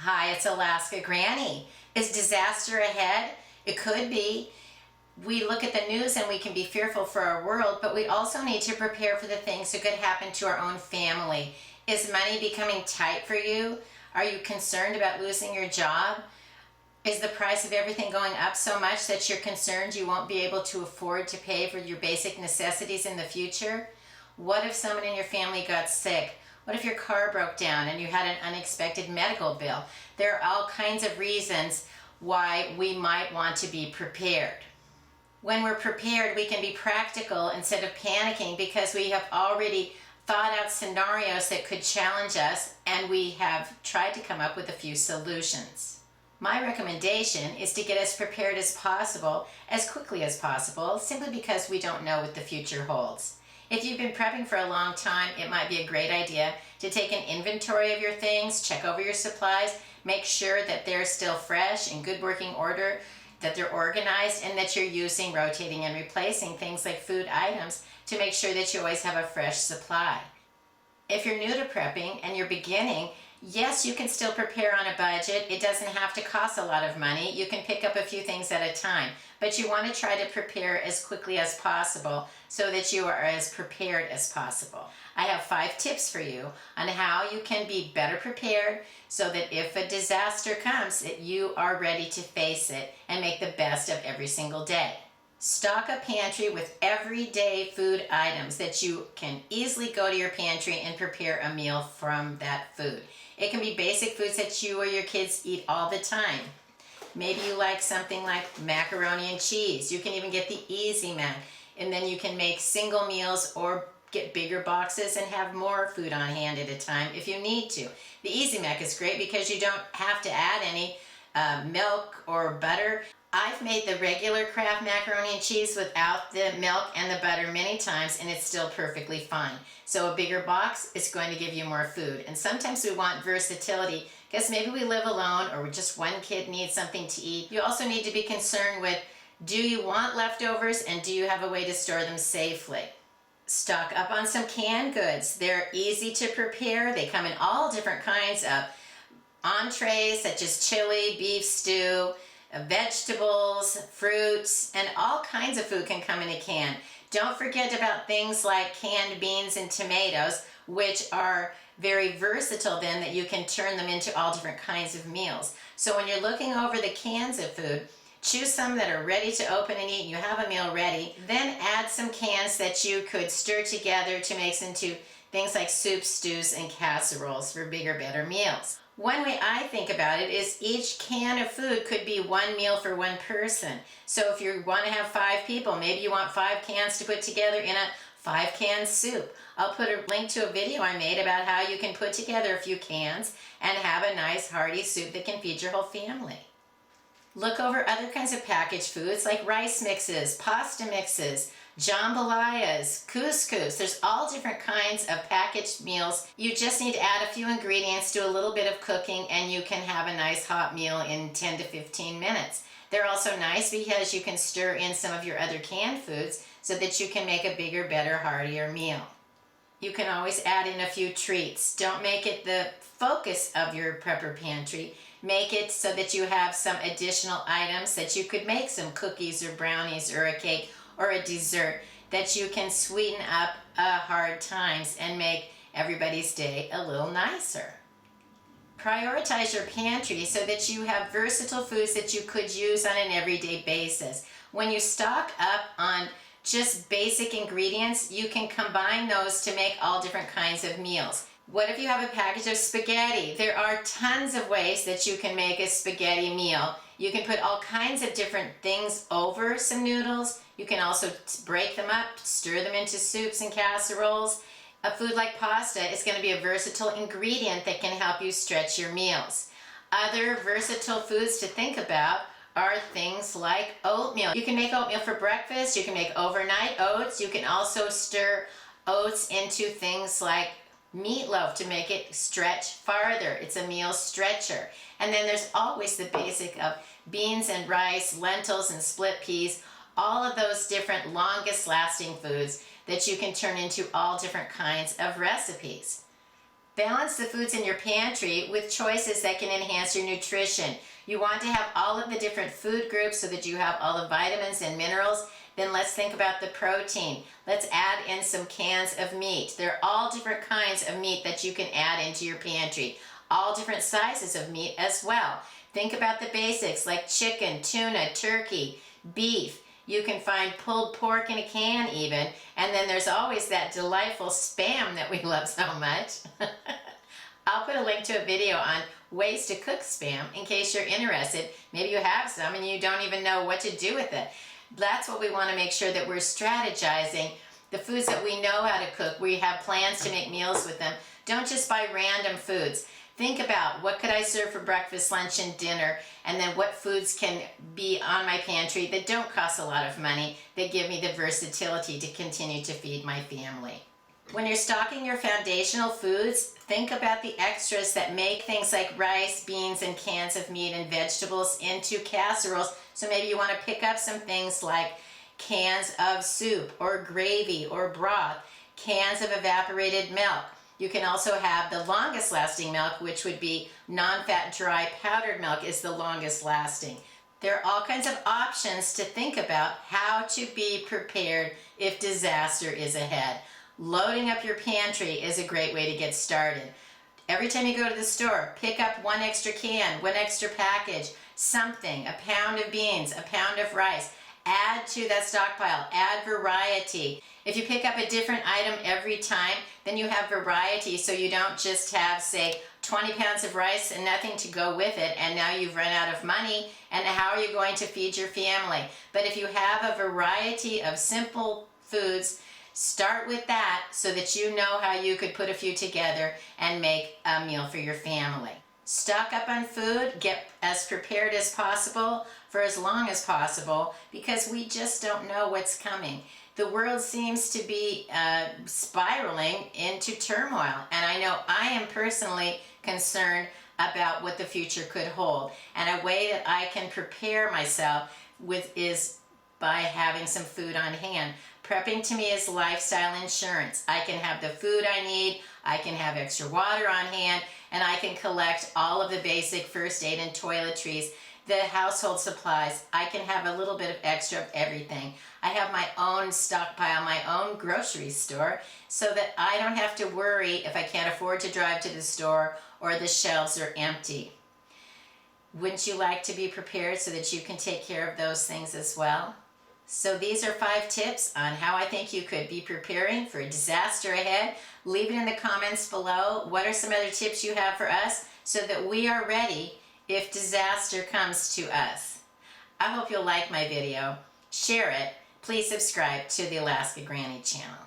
Hi, it's Alaska Granny. Is disaster ahead? It could be. We look at the news and we can be fearful for our world, but we also need to prepare for the things that could happen to our own family. Is money becoming tight for you? Are you concerned about losing your job? Is the price of everything going up so much that you're concerned you won't be able to afford to pay for your basic necessities in the future? What if someone in your family got sick? What if your car broke down and you had an unexpected medical bill? There are all kinds of reasons why we might want to be prepared. When we're prepared, we can be practical instead of panicking because we have already thought out scenarios that could challenge us, and we have tried to come up with a few solutions. My recommendation is to get as prepared as possible, as quickly as possible, simply because we don't know what the future holds. If you've been prepping for a long time, it might be a great idea to take an inventory of your things, check over your supplies, make sure that they're still fresh, in good working order, that they're organized, and that you're using, rotating, and replacing things like food items to make sure that you always have a fresh supply. If you're new to prepping and you're beginning, yes, you can still prepare on a budget. It doesn't have to cost a lot of money. You can pick up a few things at a time, but you want to try to prepare as quickly as possible so that you are as prepared as possible. I have 5 tips for you on how you can be better prepared so that if a disaster comes, that you are ready to face it and make the best of every single day. Stock a pantry with everyday food items that you can easily go to your pantry and prepare a meal from that food. It can be basic foods that you or your kids eat all the time. Maybe you like something like macaroni and cheese. You can even get the Easy Mac, and then you can make single meals or get bigger boxes and have more food on hand at a time if you need to. The Easy Mac is great because you don't have to add any milk or butter. I've made the regular Kraft macaroni and cheese without the milk and the butter many times, and it's still perfectly fine. So a bigger box is going to give you more food. And sometimes we want versatility because maybe we live alone or just one kid needs something to eat. You also need to be concerned with, do you want leftovers and do you have a way to store them safely? Stock up on some canned goods. They're easy to prepare. They come in all different kinds of entrees such as chili, beef stew, vegetables, fruits, and all kinds of food can come in a can. Don't forget about things like canned beans and tomatoes, which are very versatile then, that you can turn them into all different kinds of meals. So when you're looking over the cans of food, choose some that are ready to open and eat and you have a meal ready. Then add some cans that you could stir together to make into things like soups, stews, and casseroles for bigger, better meals. One way I think about it is each can of food could be one meal for one person. So if you want to have 5 people, maybe you want 5 cans to put together in a 5-can soup. I'll put a link to a video I made about how you can put together a few cans and have a nice hearty soup that can feed your whole family. Look over other kinds of packaged foods like rice mixes, pasta mixes, jambalayas, couscous. There's all different kinds of packaged meals. You just need to add a few ingredients, do a little bit of cooking, and you can have a nice hot meal in 10 to 15 minutes. They're also nice because you can stir in some of your other canned foods so that you can make a bigger, better, heartier meal. You can always add in a few treats. Don't make it the focus of your prepper pantry. Make it so that you have some additional items that you could make, some cookies or brownies or a cake or a dessert that you can sweeten up hard times and make everybody's day a little nicer. Prioritize your pantry so that you have versatile foods that you could use on an everyday basis. When you stock up on just basic ingredients, you can combine those to make all different kinds of meals. What if you have a package of spaghetti? There are tons of ways that you can make a spaghetti meal. You can put all kinds of different things over some noodles. You can also break them up, stir them into soups and casseroles. A food like pasta is going to be a versatile ingredient that can help you stretch your meals. Other versatile foods to think about are things like oatmeal. You can make oatmeal for breakfast. You can make overnight oats. You can also stir oats into things like meatloaf to make it stretch farther. It's a meal stretcher. And then there's always the basic of beans and rice, lentils and split peas, all of those different longest lasting foods that you can turn into all different kinds of recipes. Balance the foods in your pantry with choices that can enhance your nutrition. You want to have all of the different food groups so that you have all the vitamins and minerals. Then let's think about the protein. Let's add in some cans of meat. There are all different kinds of meat that you can add into your pantry. All different sizes of meat as well. Think about the basics like chicken, tuna, turkey, beef. You can find pulled pork in a can even. And then there's always that delightful Spam that we love so much. I'll put a link to a video on ways to cook Spam in case you're interested. Maybe you have some and you don't even know what to do with it. That's what we want to make sure that we're strategizing. The foods that we know how to cook, we have plans to make meals with them. Don't just buy random foods. Think about what could I serve for breakfast, lunch, and dinner, and then what foods can be on my pantry that don't cost a lot of money, that give me the versatility to continue to feed my family. When you're stocking your foundational foods, think about the extras that make things like rice, beans, and cans of meat and vegetables into casseroles. So maybe you want to pick up some things like cans of soup or gravy or broth, cans of evaporated milk. You can also have the longest lasting milk, which would be non-fat dry powdered milk is the longest lasting. There are all kinds of options to think about how to be prepared if disaster is ahead. Loading up your pantry is a great way to get started. Every time you go to the store, pick up one extra can, one extra package, something, a pound of beans, a pound of rice. Add to that stockpile, add variety. If you pick up a different item every time, then you have variety, so you don't just have, say, 20 pounds of rice and nothing to go with it, and now you've run out of money, and how are you going to feed your family? But if you have a variety of simple foods, start with that so that you know how you could put a few together and make a meal for your family. Stock up on food, get as prepared as possible for as long as possible, because we just don't know what's coming. The world seems to be spiraling into turmoil, and I know I am personally concerned about what the future could hold. And a way that I can prepare myself with is by having some food on hand. Prepping to me is lifestyle insurance. I can have the food I need, I can have extra water on hand, and I can collect all of the basic first aid and toiletries, the household supplies. I can have a little bit of extra of everything. I have my own stockpile, my own grocery store, so that I don't have to worry if I can't afford to drive to the store or the shelves are empty. Wouldn't you like to be prepared so that you can take care of those things as well? So these are 5 tips on how I think you could be preparing for a disaster ahead. Leave it in the comments below. What are some other tips you have for us so that we are ready if disaster comes to us? I hope you'll like my video. Share it. Please subscribe to the Alaska Granny channel.